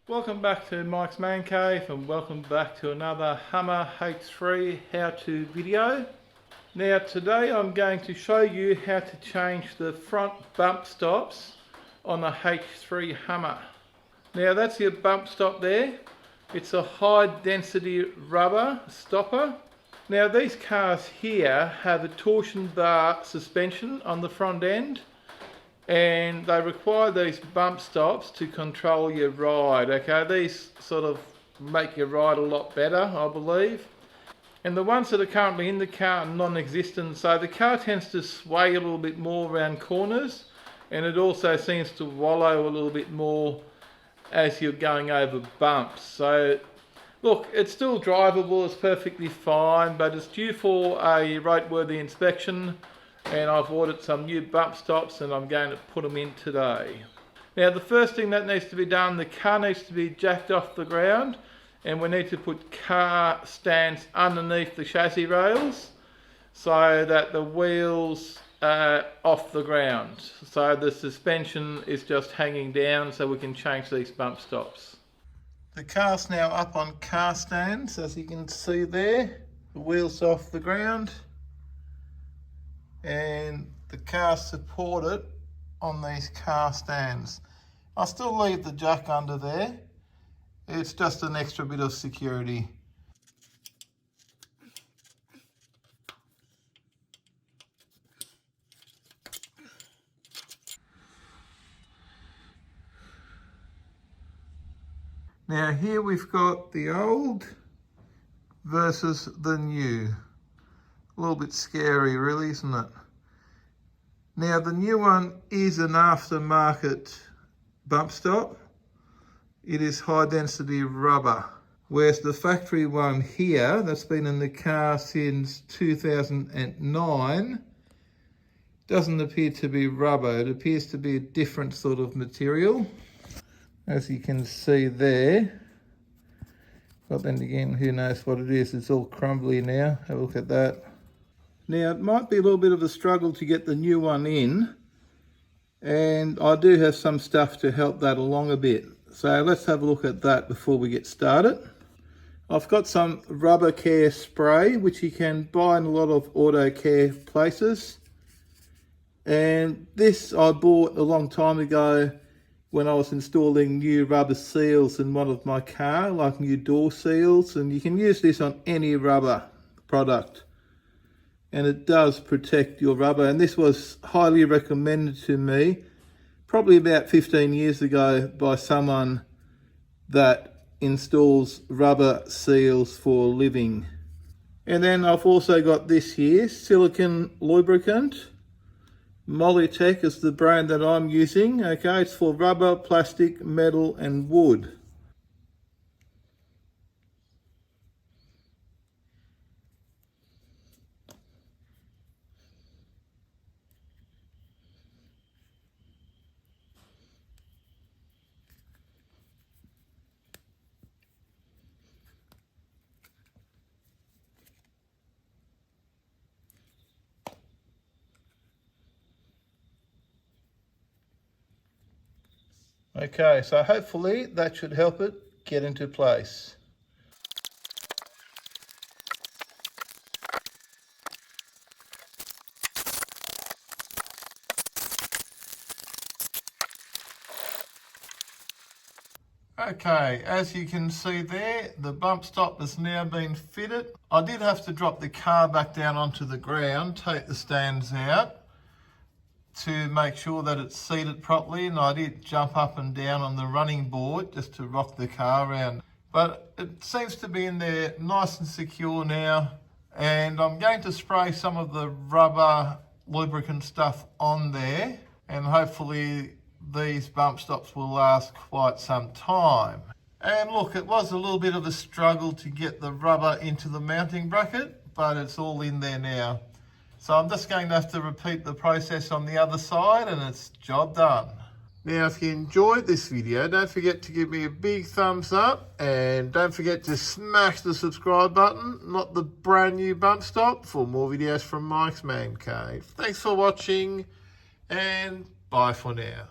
Welcome back to Mike's Man Cave and welcome back to another Hummer H3 how-to video. Now today I'm going to show you how to change the front bump stops on the H3 Hummer. Now that's your bump stop there. It's a high density rubber stopper. Now these cars here have a torsion bar suspension on the front end, and they require these bump stops to control your ride. Okay, these sort of make your ride a lot better, I believe. And the ones that are currently in the car are non-existent, so the car tends to sway a little bit more around corners, and it also seems to wallow a little bit more as you're going over bumps. So look, it's still drivable, it's perfectly fine, but it's due for a roadworthy inspection, and I've ordered some new bump stops and I'm going to put them in today. Now the first thing that needs to be done, the car needs to be jacked off the ground, and we need to put car stands underneath the chassis rails so that the wheels are off the ground. So the suspension is just hanging down so we can change these bump stops. The car's now up on car stands, as you can see there. The wheels off the ground, and the car supported on these car stands. I'll still leave the jack under there. It's just an extra bit of security. Now here we've got the old versus the new. A little bit scary really, isn't it? Now the new one is an aftermarket bump stop. It is high density rubber, whereas the factory one here that's been in the car since 2009 doesn't appear to be rubber. It appears to be a different sort of material, as you can see there. But then again, who knows what it is. It's all crumbly now. Have a look at that. Now it might be a little bit of a struggle to get the new one in, and I do have some stuff to help that along a bit. So let's have a look at that before we get started. I've got some rubber care spray, which you can buy in a lot of auto care places. And this I bought a long time ago when I was installing new rubber seals in one of my car, like new door seals. And you can use this on any rubber product, and it does protect your rubber. And this was highly recommended to me probably about 15 years ago by someone that installs rubber seals for a living. And then I've also got this here, silicone lubricant. Molytech is the brand that I'm using. Okay, it's for rubber, plastic, metal and wood. Okay, so hopefully that should help it get into place. Okay, as you can see there, the bump stop has now been fitted. I did have to drop the car back down onto the ground, take the stands out to make sure that it's seated properly, and I did jump up and down on the running board just to rock the car around. But it seems to be in there nice and secure now, and I'm going to spray some of the rubber lubricant stuff on there, and hopefully these bump stops will last quite some time. And look, it was a little bit of a struggle to get the rubber into the mounting bracket, but it's all in there now. So I'm just going to have to repeat the process on the other side, and it's job done. Now, if you enjoyed this video, don't forget to give me a big thumbs up, and don't forget to smash the subscribe button, not the brand new bump stop, for more videos from Mike's Man Cave. Thanks for watching, and bye for now.